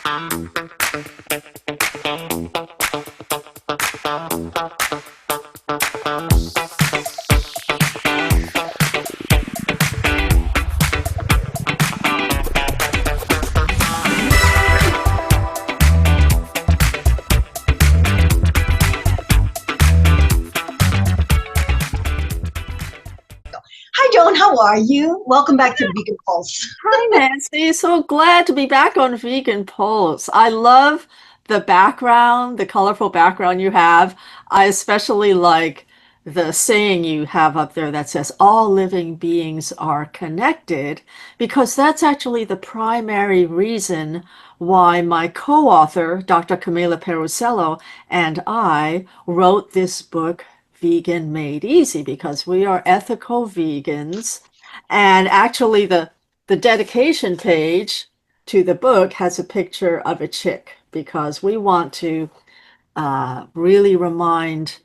Hi, Joan. How are you? Welcome back to Vegan Pulse. Hi, Nancy. So glad to be back on Vegan Pulse. I love the background, the colorful background you have. I especially like the saying you have up there that says all living beings are connected, because that's actually the primary reason why my co-author, Dr. Camila Perusello, and I wrote this book, Vegan Made Easy, because we are ethical vegans. And actually, the dedication page to the book has a picture of a chick because we want to really remind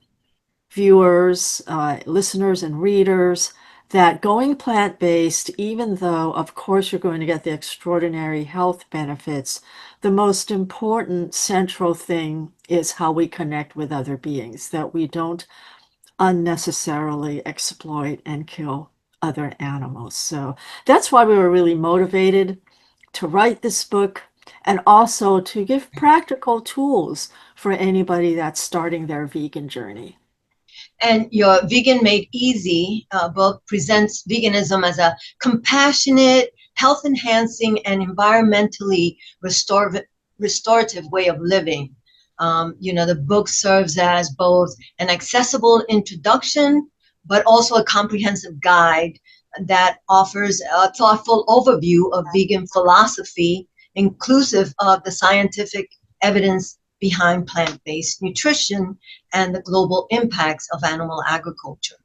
viewers, listeners, and readers that going plant-based, even though, of course, you're going to get the extraordinary health benefits, the most important central thing is how we connect with other beings, that we don't unnecessarily exploit and kill other animals. So that's why we were really motivated to write this book and also to give practical tools for anybody that's starting their vegan journey. And your Vegan Made Easy book presents veganism as a compassionate, health enhancing, and environmentally restorative way of living. The book serves as both an accessible introduction, but also a comprehensive guide that offers a thoughtful overview of vegan philosophy, inclusive of the scientific evidence behind plant-based nutrition and the global impacts of animal agriculture.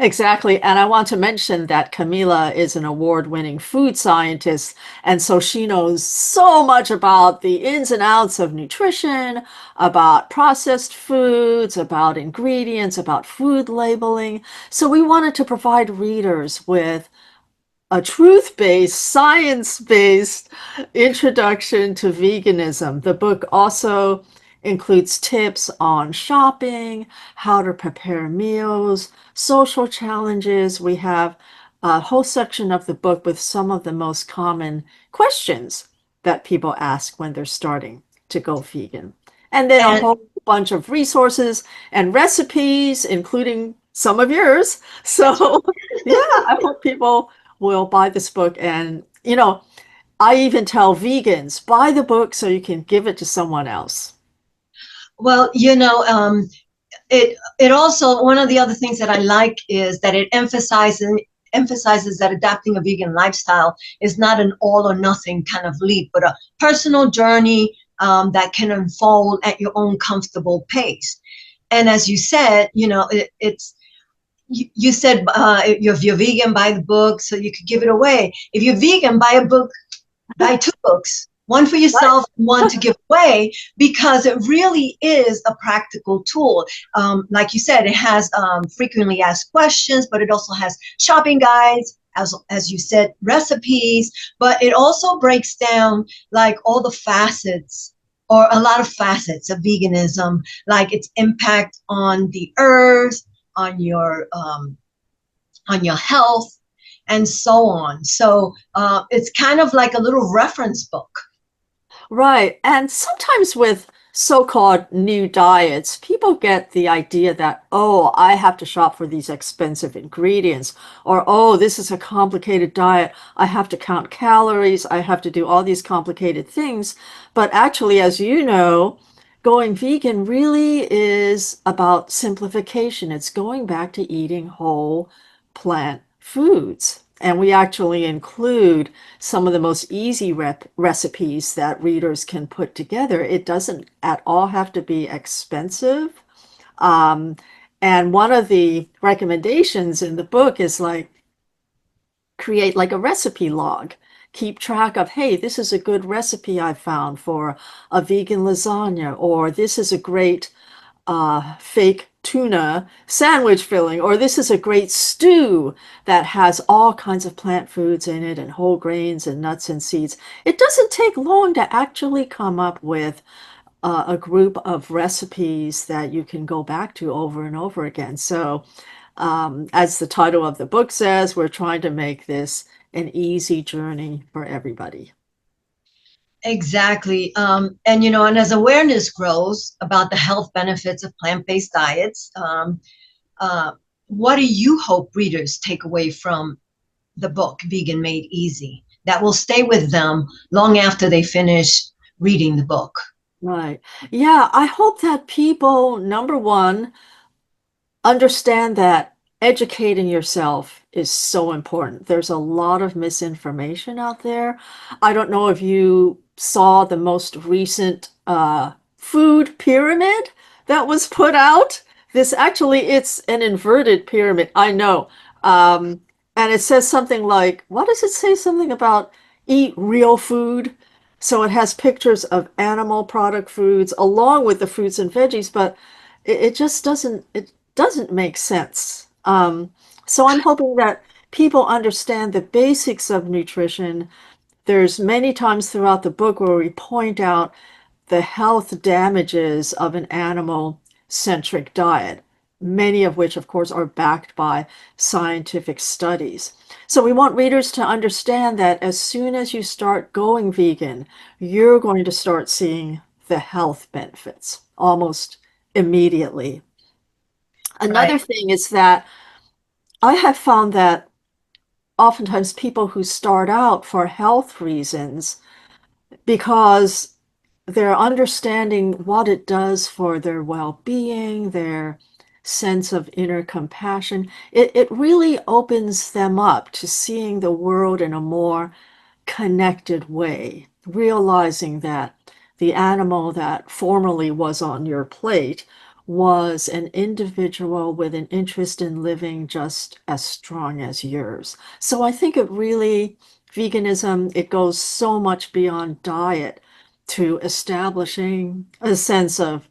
Exactly. And I want to mention that Camila is an award-winning food scientist. And so she knows so much about the ins and outs of nutrition, about processed foods, about ingredients, about food labeling. So we wanted to provide readers with a truth-based, science-based introduction to veganism. The book also includes tips on shopping, how to prepare meals, social challenges. We have a whole section of the book with some of the most common questions that people ask when they're starting to go vegan. And then a And whole bunch of resources and recipes, including some of yours. So, yeah, I hope people will buy this book. And, I even tell vegans, buy the book so you can give it to someone else. well, it also, one of the other things that I like is that it emphasizes that adapting a vegan lifestyle is not an all or nothing kind of leap, but a personal journey that can unfold at your own comfortable pace. And as you said, it's you said if you're vegan, buy the book so you could give it away. If you're vegan, buy a book, buy two books, one for yourself, one to give away, because it really is a practical tool. Like you said, it has frequently asked questions, but it also has shopping guides, as you said, recipes, but it also breaks down like all the facets or a lot of facets of veganism, like its impact on the earth, on your health, and so on. So it's kind of like a little reference book. Right. And sometimes with so-called new diets, people get the idea that, oh, I have to shop for these expensive ingredients, or, oh, this is a complicated diet. I have to count calories. I have to do all these complicated things. But actually, as you know, going vegan really is about simplification. It's going back to eating whole plant foods. And we actually include some of the most easy recipes that readers can put together. It doesn't at all have to be expensive. Um, and one of the recommendations in the book is like create like a recipe log. Keep track of, hey, this is a good recipe I found for a vegan lasagna, or this is a great fake tuna sandwich filling, or this is a great stew that has all kinds of plant foods in it and whole grains and nuts and seeds. It doesn't take long to actually come up with a group of recipes that you can go back to over and over again. So, as the title of the book says, we're trying to make this an easy journey for everybody. Exactly. And as awareness grows about the health benefits of plant-based diets, uh, what do you hope readers take away from the book, Vegan Made Easy, that will stay with them long after they finish reading the book? Right. Yeah, I hope that people, number one, understand that educating yourself is so important. There's a lot of misinformation out there. I don't know if you saw the most recent food pyramid that was put out. This actually, it's an inverted pyramid. I know. And it says something like, what does it say? Something about eat real food. So it has pictures of animal product foods along with the fruits and veggies, but it just doesn't make sense. So I'm hoping that people understand the basics of nutrition. There's many times throughout the book where we point out the health damages of an animal-centric diet, many of which, of course, are backed by scientific studies. So we want readers to understand that as soon as you start going vegan, you're going to start seeing the health benefits almost immediately. Right. Another thing is that I have found that oftentimes people who start out for health reasons, because they're understanding what it does for their well-being, their sense of inner compassion, it really opens them up to seeing the world in a more connected way, realizing that the animal that formerly was on your plate was an individual with an interest in living just as strong as yours. So I think veganism, it goes so much beyond diet to establishing a sense of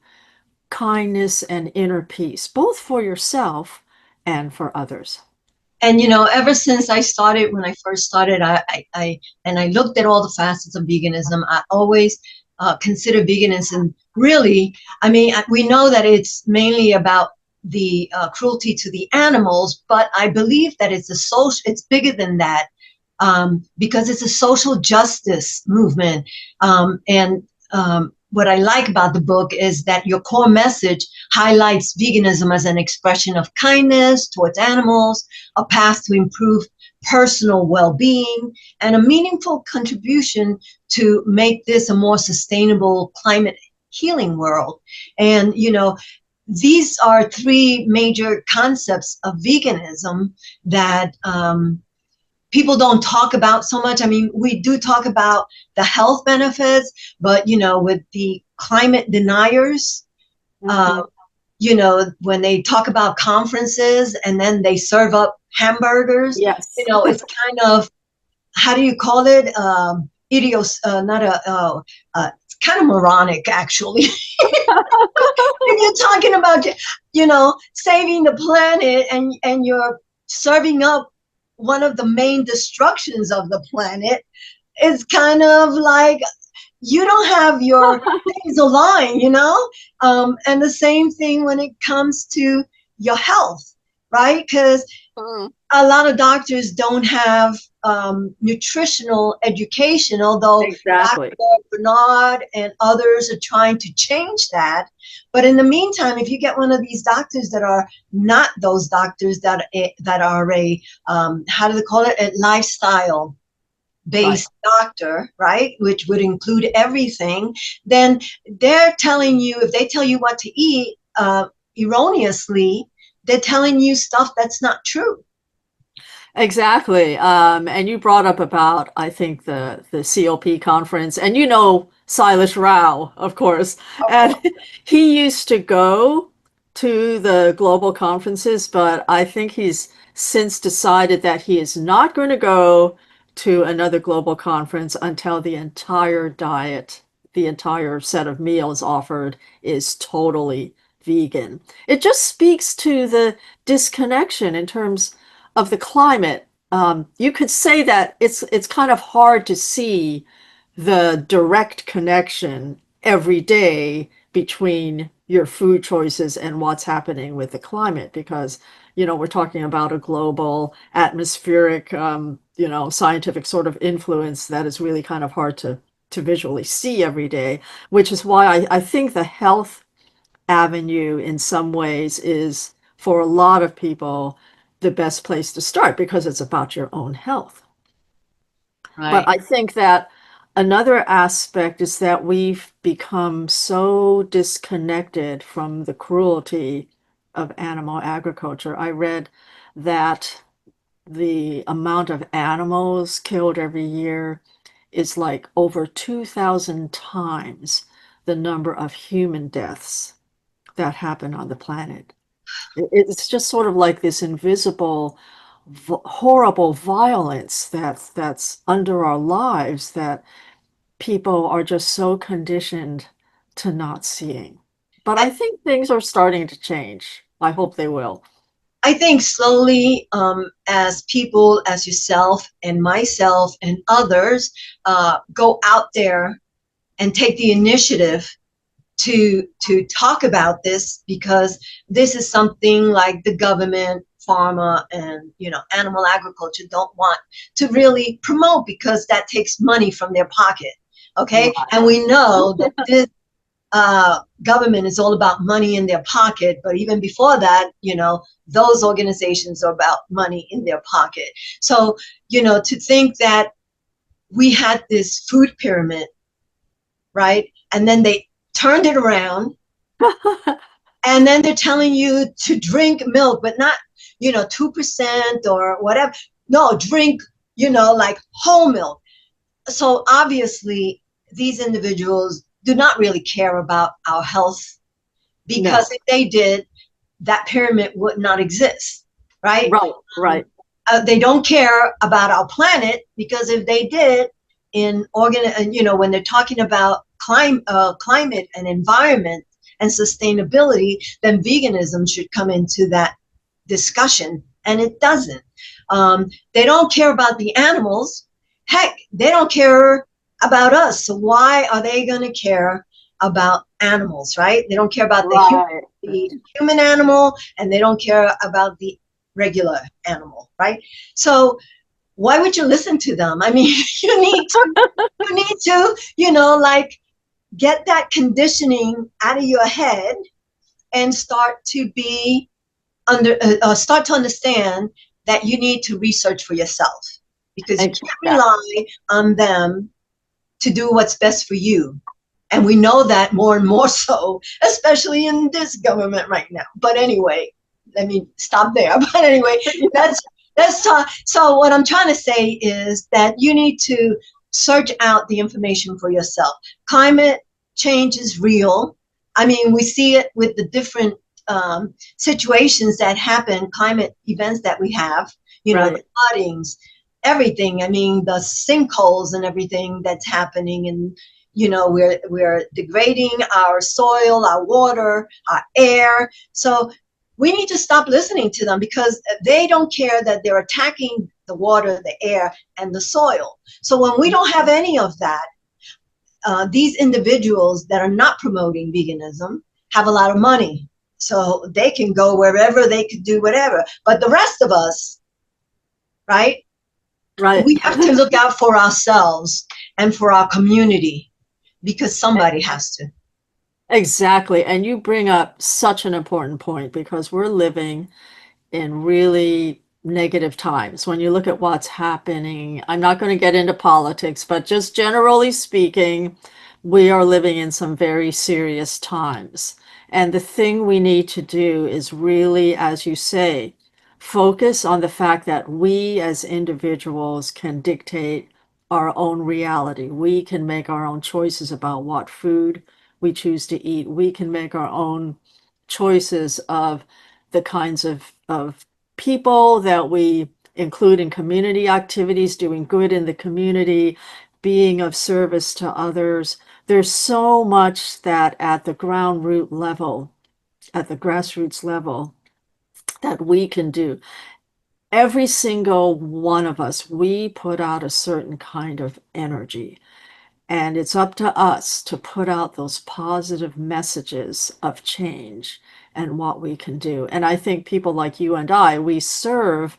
kindness and inner peace, both for yourself and for others. And ever since I started, when I first started, I looked at all the facets of veganism. I always consider veganism really. I mean, we know that it's mainly about the cruelty to the animals, but I believe that it's a social. It's bigger than that, because it's a social justice movement. And what I like about the book is that your core message highlights veganism as an expression of kindness towards animals, a path to improve personal well-being, and a meaningful contribution to make this a more sustainable climate healing world. And these are three major concepts of veganism that people don't talk about so much. I mean, we do talk about the health benefits, but with the climate deniers, Mhm. when they talk about conferences and then they serve up hamburgers, Yes. it's kind of, how do you call it? Not it's kind of moronic, actually. If you're talking about, saving the planet, and you're serving up one of the main destructions of the planet, it's kind of like you don't have your things aligned, and the same thing when it comes to your health, right? Because Mm. a lot of doctors don't have nutritional education, although Exactly. Dr. Bernard and others are trying to change that. But in the meantime, if you get one of these doctors that are not those doctors that are how do they call it, a lifestyle Right. based doctor, right, which would include everything, then they're telling you, if they tell you what to eat erroneously, they're telling you stuff that's not true. Exactly. And you brought up about, I think, the COP conference, and Silas Rao, of course. Of And course. he used to go to the global conferences, but I think he's since decided that he is not going to go to another global conference until the entire diet, the entire set of meals offered is totally vegan. It just speaks to the disconnection in terms of the climate. You could say that it's kind of hard to see the direct connection every day between your food choices and what's happening with the climate because we're talking about a global atmospheric scientific sort of influence that is really kind of hard to visually see every day, which is why I think the health avenue in some ways is for a lot of people the best place to start because it's about your own health. But Right. I think that another aspect is that we've become so disconnected from the cruelty of animal agriculture. I read that the amount of animals killed every year is like over 2,000 times the number of human deaths that happen on the planet. It's just sort of like this invisible, horrible violence that's under our lives that people are just so conditioned to not seeing. But I think things are starting to change. I hope they will. I think slowly, as people, as yourself and myself and others, go out there and take the initiative to talk about this, because this is something like the government, pharma, and animal agriculture don't want to really promote because that takes money from their pocket. Okay, and we know that this government is all about money in their pocket, but even before that, those organizations are about money in their pocket. So, to think that we had this food pyramid, right? And then they turned it around, and then they're telling you to drink milk, but not, 2% or whatever. No, drink, like whole milk. So obviously, these individuals do not really care about our health, No. because if they did, that pyramid would not exist, right? Right, right. They don't care about our planet, because if they did, when they're talking about climate and environment and sustainability, then veganism should come into that discussion, and it doesn't. They don't care about the animals. Heck, they don't care about us. So why are they going to care about animals, right? They don't care about Right. the human animal, and they don't care about the regular animal, right? So why would you listen to them? I mean, you need to, like, get that conditioning out of your head and start to understand that you need to research for yourself, because you can't Exactly. rely on them to do what's best for you. And we know that more and more so, especially in this government right now. But anyway, let me stop there. But anyway, that's so what I'm trying to say is that you need to search out the information for yourself. Climate change is real. I mean, we see it with the different situations that happen, climate events that we have, Right. the floodings, everything. I mean, the sinkholes and everything that's happening, and we're degrading our soil, our water, our air. So we need to stop listening to them, because they don't care that they're attacking the water, the air, and the soil. So when we don't have any of that, these individuals that are not promoting veganism have a lot of money. So they can go wherever, they could do whatever. But the rest of us, right? Right. We have to look out for ourselves and for our community, because somebody has to. Exactly. And you bring up such an important point because we're living in really negative times. When you look at what's happening, I'm not going to get into politics, but just generally speaking, we are living in some very serious times. And the thing we need to do is really, as you say, focus on the fact that we as individuals can dictate our own reality. We can make our own choices about what food we choose to eat. We can make our own choices of the kinds of people that we include in community activities, doing good in the community, being of service to others. There's so much that at the ground root level at the grassroots level that we can do. Every single one of us, we put out a certain kind of energy. And it's up to us to put out those positive messages of change and what we can do. And I think people like you and I, we serve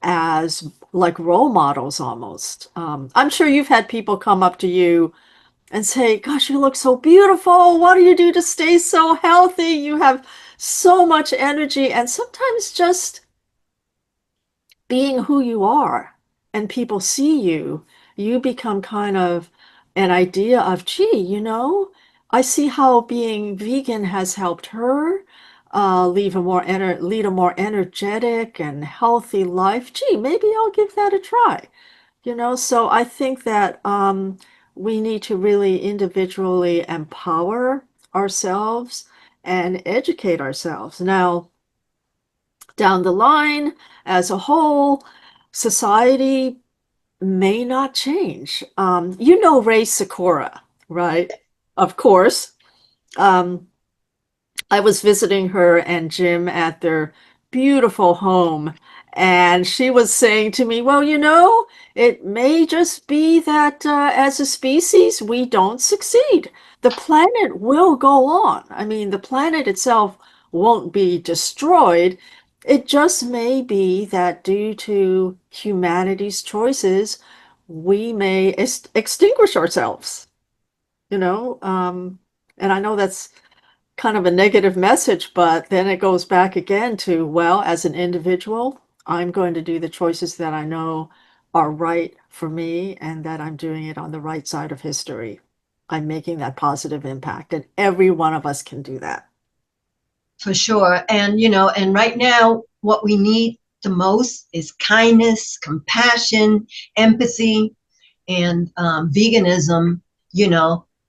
as like role models almost. I'm sure you've had people come up to you and say, "Gosh, you look so beautiful. What do you do to stay so healthy? You have so much energy." And sometimes just being who you are and people see you, you become kind of an idea of, gee, I see how being vegan has helped her lead a more energetic and healthy life. Gee, maybe I'll give that a try. So I think that we need to really individually empower ourselves and educate ourselves. Now, down the line, as a whole, society may not change. Ray Sakura, right? Of course. Um, I was visiting her and Jim at their beautiful home, and she was saying to me, "Well, it may just be that as a species, we don't succeed. The planet will go on. I mean, the planet itself won't be destroyed. It just may be that due to humanity's choices, we may extinguish ourselves, you know? And I know that's kind of a negative message, but then it goes back again to, well, as an individual, I'm going to do the choices that I know are right for me and that I'm doing it on the right side of history. I'm making that positive impact, and every one of us can do that. For sure. And, and right now, what we need the most is kindness, compassion, empathy, and veganism,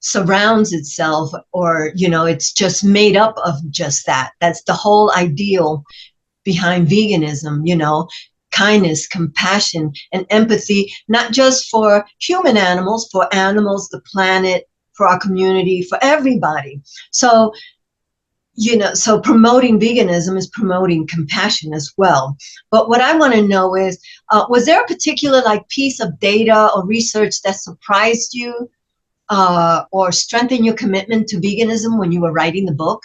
surrounds itself, or, it's just made up of just that. That's the whole ideal behind veganism, kindness, compassion, and empathy, not just for human animals, for animals, the planet, for our community, for everybody. So promoting veganism is promoting compassion as well. But what I want to know is, was there a particular piece of data or research that surprised you or strengthened your commitment to veganism when you were writing the book?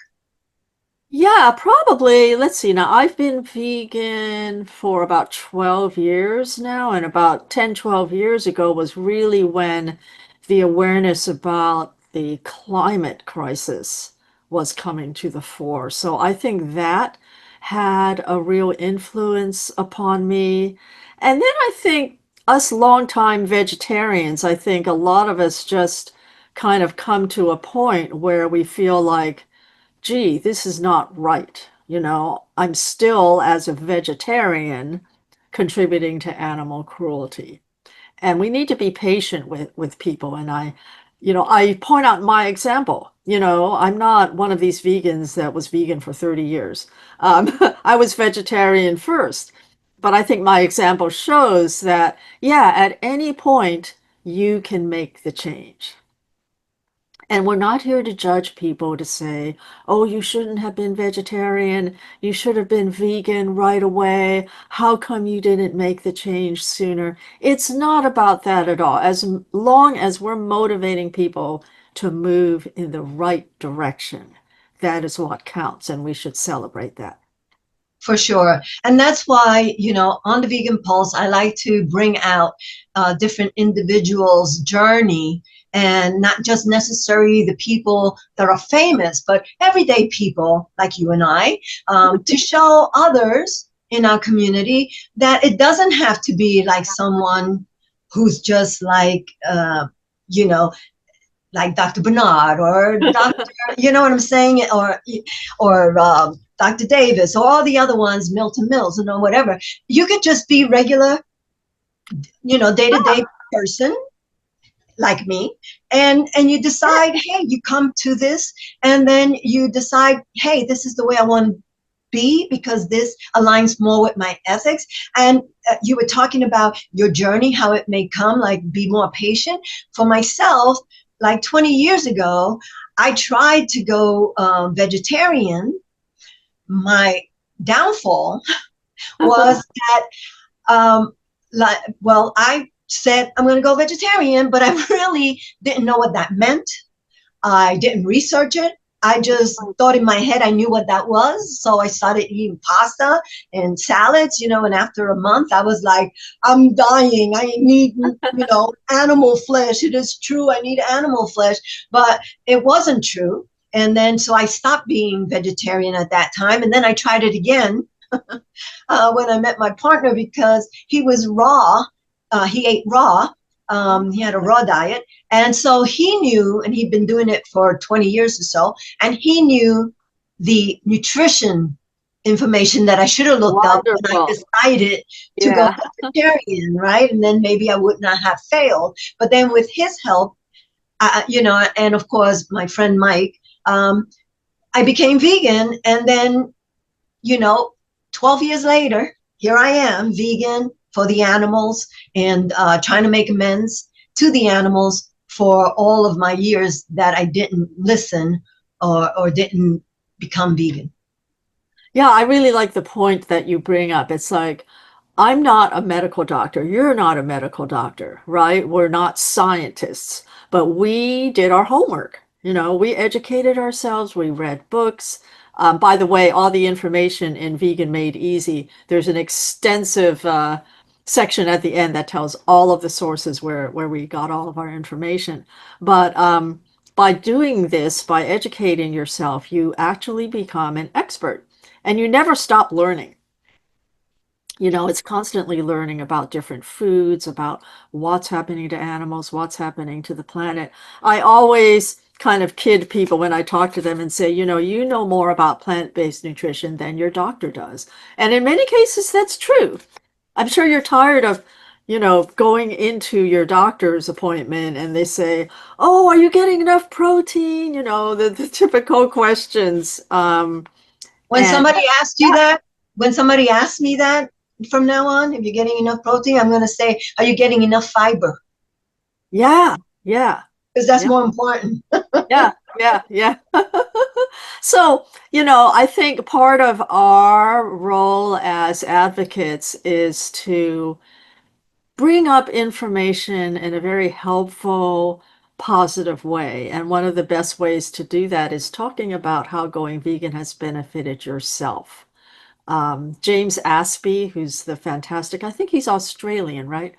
Yeah, probably. Let's see. Now, I've been vegan for about 12 years now, and about 10, 12 years ago was really when the awareness about the climate crisis was coming to the fore. So I think that had a real influence upon me. And then I think us longtime vegetarians, I think a lot of us just kind of come to a point where we feel like, gee, this is not right. I'm still, as a vegetarian, contributing to animal cruelty. And we need to be patient with people. And I point out my example. I'm not one of these vegans that was vegan for 30 years. I was vegetarian first. But I think my example shows that, yeah, at any point, you can make the change. And we're not here to judge people to say, oh, you shouldn't have been vegetarian. You should have been vegan right away. How come you didn't make the change sooner? It's not about that at all. As long as we're motivating people to move in the right direction, that is what counts, and we should celebrate that. For sure. And that's why, on the Vegan Pulse, I like to bring out different individuals' journey, and not just necessarily the people that are famous, but everyday people like you and I, to show others in our community that it doesn't have to be like someone who's just like Dr. Bernard or Dr. you know what I'm saying? Or Dr. Davis or all the other ones, Milton Mills, whatever. You could just be regular, day-to-day person like me, and you decide, hey, you come to this, and then you decide, hey, this is the way I want to be because this aligns more with my ethics. And you were talking about your journey, how it may come, be more patient. For myself, 20 years ago, I tried to go vegetarian, my downfall was that, well, I said I'm going to go vegetarian, but I really didn't know what that meant. I didn't research it. I just thought in my head I knew what that was. So I started eating pasta and salads, and after a month I was like, I'm dying. I need, animal flesh. It is true. I need animal flesh. But it wasn't true. And then so I stopped being vegetarian at that time. And then I tried it again when I met my partner because he was raw. He ate raw. He had a raw diet. And so he knew, and he'd been doing it for 20 years or so, and he knew the nutrition information that I should have looked up when I decided to go vegetarian, right? And then maybe I would not have failed. But then with his help, and of course, my friend Mike, I became vegan. And then, 12 years later, here I am, vegan for the animals and trying to make amends to the animals for all of my years that I didn't listen or didn't become vegan. Yeah, I really like the point that you bring up. It's like, I'm not a medical doctor. You're not a medical doctor, right? We're not scientists, but we did our homework. We educated ourselves. We read books. By the way, all the information in Vegan Made Easy, there's an extensive section at the end that tells all of the sources where we got all of our information. But by doing this, by educating yourself, you actually become an expert and you never stop learning. It's constantly learning about different foods, about what's happening to animals, what's happening to the planet. I always kind of kid people when I talk to them and say, you know more about plant-based nutrition than your doctor does. And in many cases, that's true. I'm sure you're tired of, going into your doctor's appointment and they say, oh, are you getting enough protein? The typical questions. When somebody asks you that, when somebody asks me that from now on, if you're getting enough protein, I'm going to say, are you getting enough fiber? Yeah. Because that's more important. Yeah. So, I think part of our role as advocates is to bring up information in a very helpful, positive way. And one of the best ways to do that is talking about how going vegan has benefited yourself. James Aspey, who's the fantastic, I think he's Australian, right?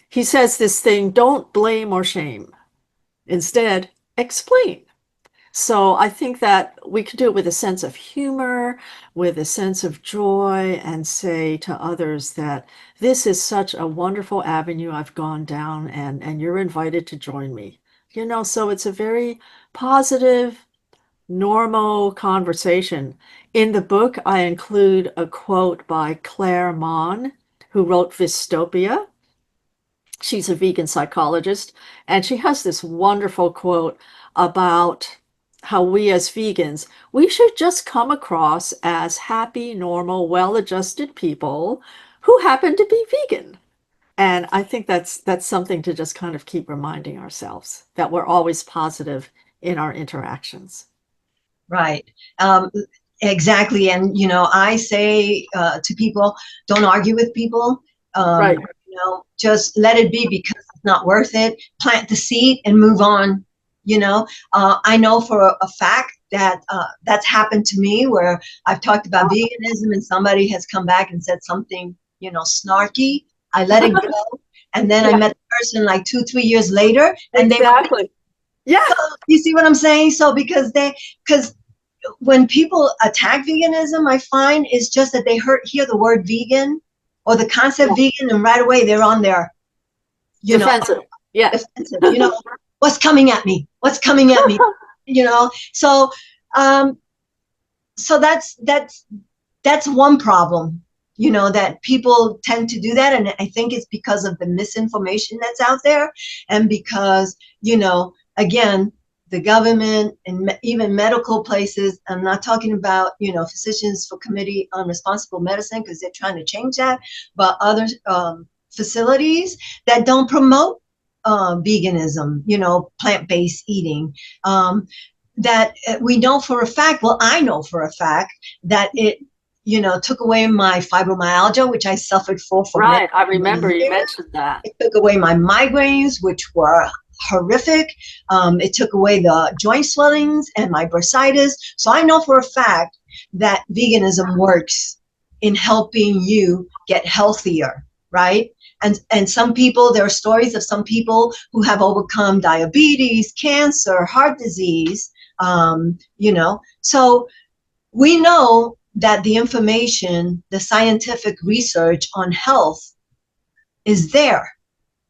He says this thing, don't blame or shame. Instead, explain. So I think that we could do it with a sense of humor, with a sense of joy, and say to others that this is such a wonderful avenue I've gone down and you're invited to join me. So it's a very positive, normal conversation. In the book, I include a quote by Claire Mon, who wrote Vistopia. She's a vegan psychologist, and she has this wonderful quote about how we as vegans, we should just come across as happy, normal, well-adjusted people who happen to be vegan. And I think that's something to just kind of keep reminding ourselves that we're always positive in our interactions. Right. Exactly. And, I say to people, don't argue with people. Right. Just let it be because it's not worth it. Plant the seed and move on. I know for a fact that that's happened to me where I've talked about veganism and somebody has come back and said something, snarky. I let it go. And then I met the person like 2-3 years later and exactly. Yeah. So, you see what I'm saying? So because when people attack veganism, I find it's just that they hear the word vegan or the concept vegan and right away they're on their, defensive. Defensive, what's coming at me? What's coming at me? So that's one problem, that people tend to do that. And I think it's because of the misinformation that's out there. And because, again, the government and even medical places, I'm not talking about, Physicians for Committee on Responsible Medicine, because they're trying to change that, but other facilities that don't promote veganism, plant-based eating. that we know for a fact, well, I know for a fact that it, took away my fibromyalgia, which I suffered for many, Right. I many remember you years. mentioned that. It took away my migraines, which were horrific. It took away the joint swellings and my bursitis. So I know for a fact that veganism works in helping you get healthier, right? And some people, there are stories of some people who have overcome diabetes, cancer, heart disease, So we know that the information, the scientific research on health is there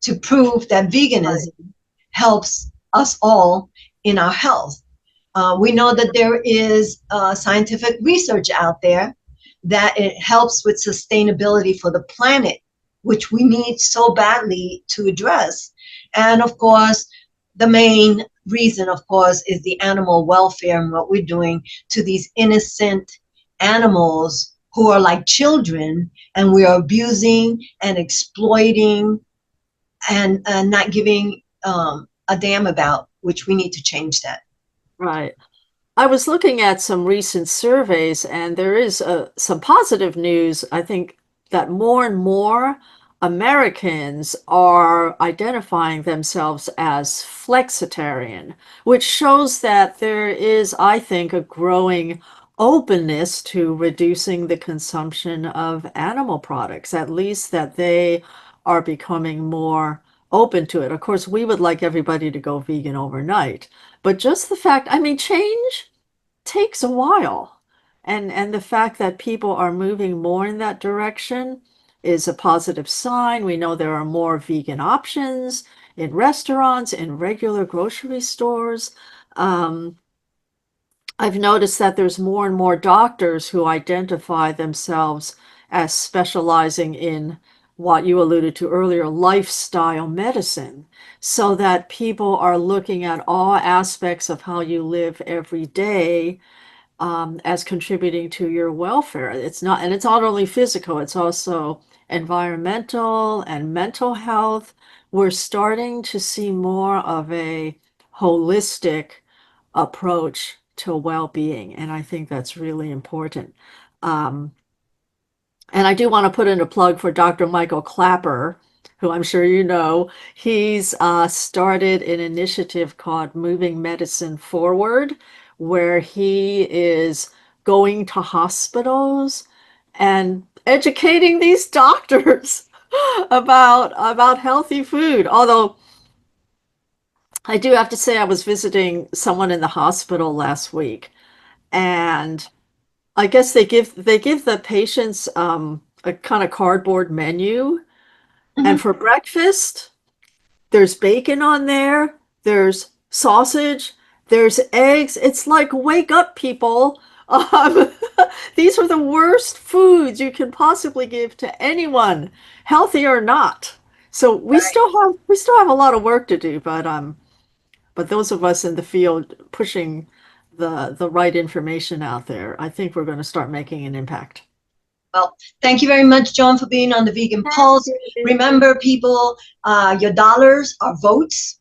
to prove that veganism helps us all in our health. We know that there is scientific research out there that it helps with sustainability for the planet, which we need so badly to address. And of course, the main reason, of course, is the animal welfare and what we're doing to these innocent animals who are like children, and we are abusing and exploiting and not giving a damn about, which we need to change that. Right. I was looking at some recent surveys, and there is some positive news. I think that more and more Americans are identifying themselves as flexitarian, which shows that there is, I think, a growing openness to reducing the consumption of animal products, at least that they are becoming more open to it. Of course, we would like everybody to go vegan overnight, but just the fact, I mean, change takes a while. And the fact that people are moving more in that direction is a positive sign. We know there are more vegan options in restaurants, in regular grocery stores. Um, I've noticed that there's more and more doctors who identify themselves as specializing in what you alluded to earlier, lifestyle medicine, so that people are looking at all aspects of how you live every day as contributing to your welfare. And it's not only physical, it's also environmental and mental health. We're starting to see more of a holistic approach to well-being, and I think that's really important. Um, and I do want to put in a plug for Dr. Michael Clapper, who I'm sure you know. He's started an initiative called Moving Medicine Forward, where he is going to hospitals and educating these doctors about healthy food. Although I do have to say, I was visiting someone in the hospital last week, and I guess they give the patients a kind of cardboard menu, and Mhm. for breakfast, there's bacon on there, there's sausage, there's eggs. It's like, wake up, people. Um, these are the worst foods you can possibly give to anyone, healthy or not. So we still have a lot of work to do, but those of us in the field pushing the right information out there, I think we're going to start making an impact. Well, thank you very much, John, for being on the Vegan Pulse. Remember, people, your dollars are votes.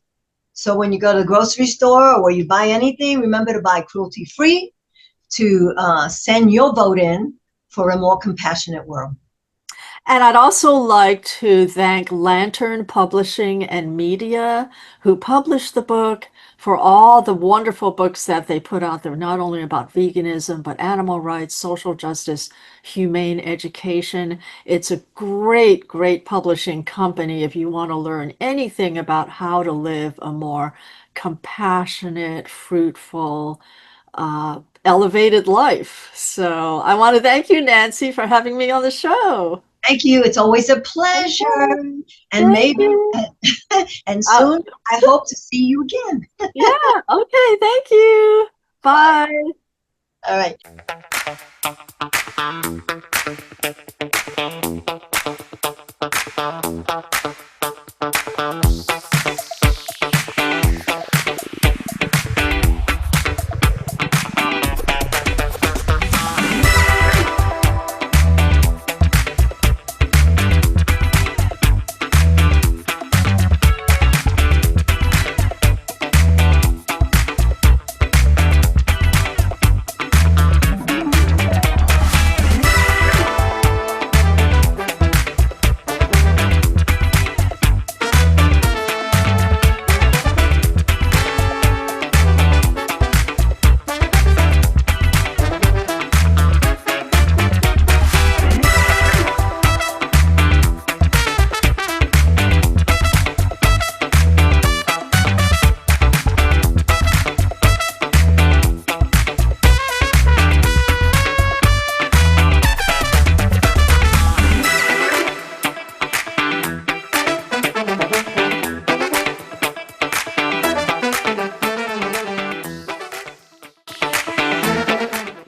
So when you go to the grocery store or you buy anything, remember to buy cruelty free, to send your vote in for a more compassionate world. And I'd also like to thank Lantern Publishing and Media, who published the book, for all the wonderful books that they put out there, not only about veganism, but animal rights, social justice, humane education. It's a great, great publishing company if you want to learn anything about how to live a more compassionate, fruitful, elevated life. So I want to thank you, Nancy, for having me on the show. Thank you. It's always a pleasure. Okay, And thank maybe, you. and Uh, soon I hope to see you again. yeah, okay, thank you. Bye. Bye. All right.